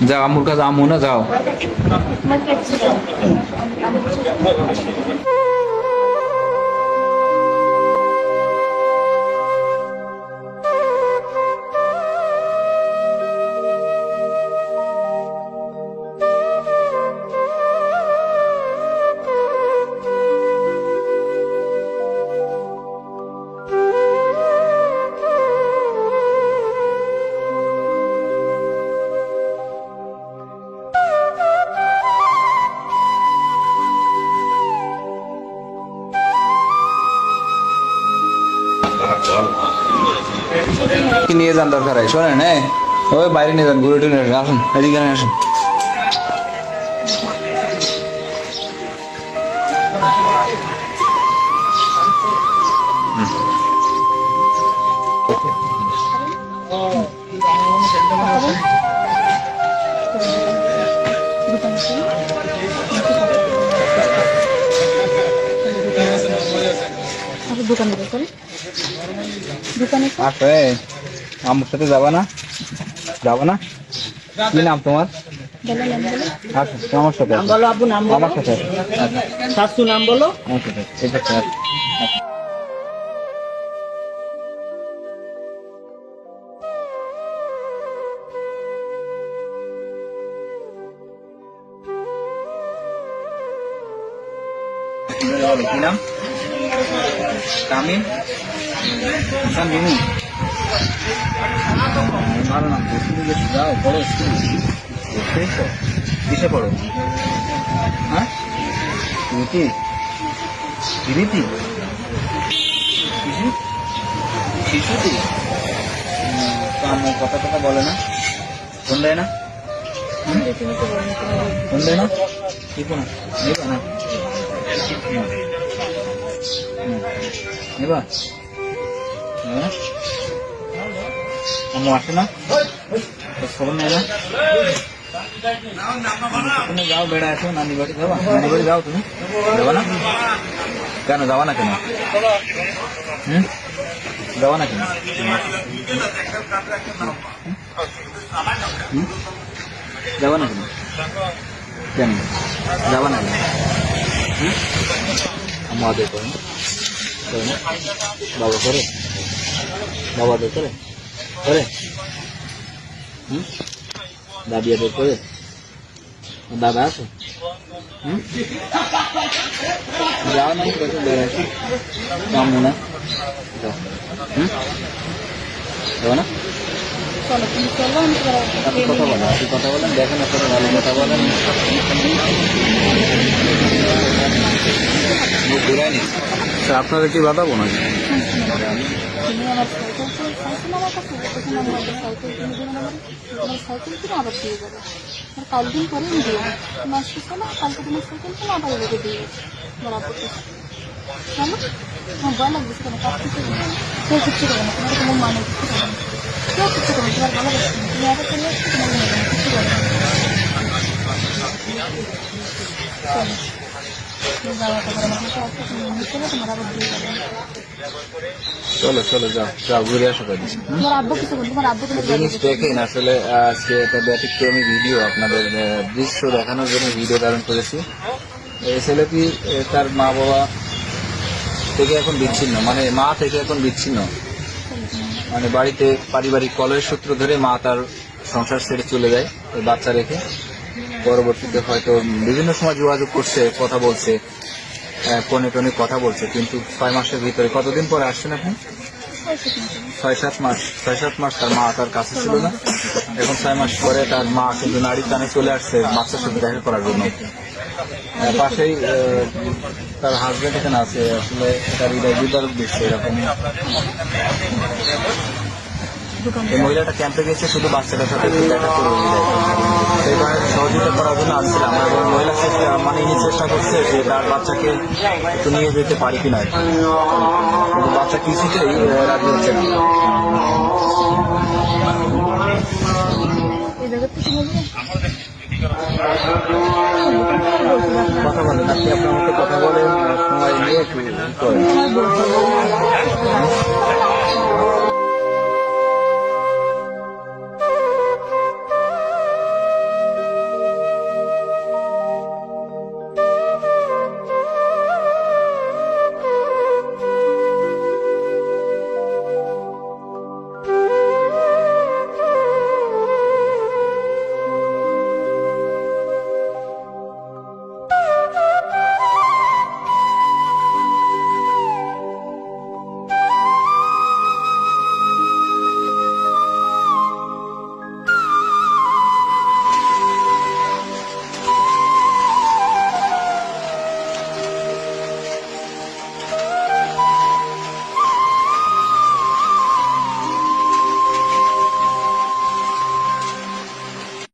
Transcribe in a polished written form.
যাও আম্মুর কাছে, আম্মু না যাও। নিয়ে যান দরকার হয়, শোনেন। হ্যাঁ, ওই বাইরে নিয়ে যান, ঘুরে টুরে আসুন, এদিকে আসুন। আমার সাথে যাবা না? যাবো না? কি নাম তোমার? আচ্ছা, আমার সাথে আমার সাথে শাশু নাম বলো। আমার সাথে এটা কি নাম? তামিম? ভালো নাম তো। স্কুলে গেছি, যাও পড়ো স্কুল। কিসে পড়ো? হ্যাঁ, রীতি রীতি শিশুটি কথা কথা বলে না, ফোন দেয় না, ফোন দেয় না, টিপো না, নেবা না, নেবা না, আম্মু আসে না, খবর নেয় না। তুমি যাও, বেড়া আসো, নানি বাড়ি যাবা, নানি বাড়ি যাও, তুমি যাবা না? কেন যাবা না? কেন যাবা না? কেন যাবা না? কেন যাবা না? আম্মু আদর করে না? বাবা করে? বাবা আদর করে? করে? দাদি আদর করে? দাদা আছে? যাও না, বেড়াচ্ছি আম্মু না, যাও না? আপনি কথা বলেন, আপনি কথা বলেন, দেখেন আপনারা ভালো কথা বলেন। আপনাদের কি বাধা বোনা? কালদিন পরে দিয়ে মাস না, কালকে দিনের সাইকেল ছিল, আবার এদিকে দিয়ে বরাবর কেন আমার ভয় লাগছে কেন? কাজ কিছু কেউ কিচ্ছু করে না, তোমার কোনো মানে কিছু করে না, কেউ কিচ্ছু করে না, তোমার ভালো লাগছে না, তুমি আবার চলে আসছো, তোমার মনে হয় কিছু করে না। চলো চলো, যাও যাও, ঘুরে আসো। জিনিস দেখেন, আসলে আজকে একটা ব্যতিক্রমী ভিডিও, আপনাদের দৃশ্য দেখানোর জন্য ভিডিও ধারণ করেছি। এই ছেলেটি তার মা বাবা থেকে এখন বিচ্ছিন্ন, মানে মা থেকে এখন বিচ্ছিন্ন, মানে বাড়িতে পারিবারিক কলহের সূত্র ধরে মা তার সংসার ছেড়ে চলে যায় ওই বাচ্চা রেখে। পরবর্তীতে হয়তো বিভিন্ন সময় যোগাযোগ করছে, কথা বলছে, ফোনে টোনে কথা বলছে, কিন্তু 6 মাসের ভিতরে, কতদিন পরে আসছেন আপনি? 6-7 মাস। 6-7 মাস তার মা তার কাছে ছিল না। এখন 6 মাস পরে তার মা কিন্তু নারীর টানে চলে আসছে বাচ্চার সাথে দেখা করার জন্য। পাশেই তার হাজবেন্ড এখানে আছে, আসলে তার হৃদয় বিদারক দিচ্ছে এরকম। এই মহিলাটা ক্যাম্পে গেছে শুধু বাচ্চাটার সাথে একটু দেখা করে দেয়, সেই কারণে সহযোগিতা করার জন্য আসছিলাম। এবং মহিলা মানে ইনি চেষ্টা করছে যে তার বাচ্চাকে একটু নিয়ে যেতে পারি কিনা, কিন্তু বাচ্চা কিছুতেই রাজি হচ্ছে না। কথা বলেন আপনি, আপনার মতো কথা বলেন, সময় নিয়ে একটু করেন।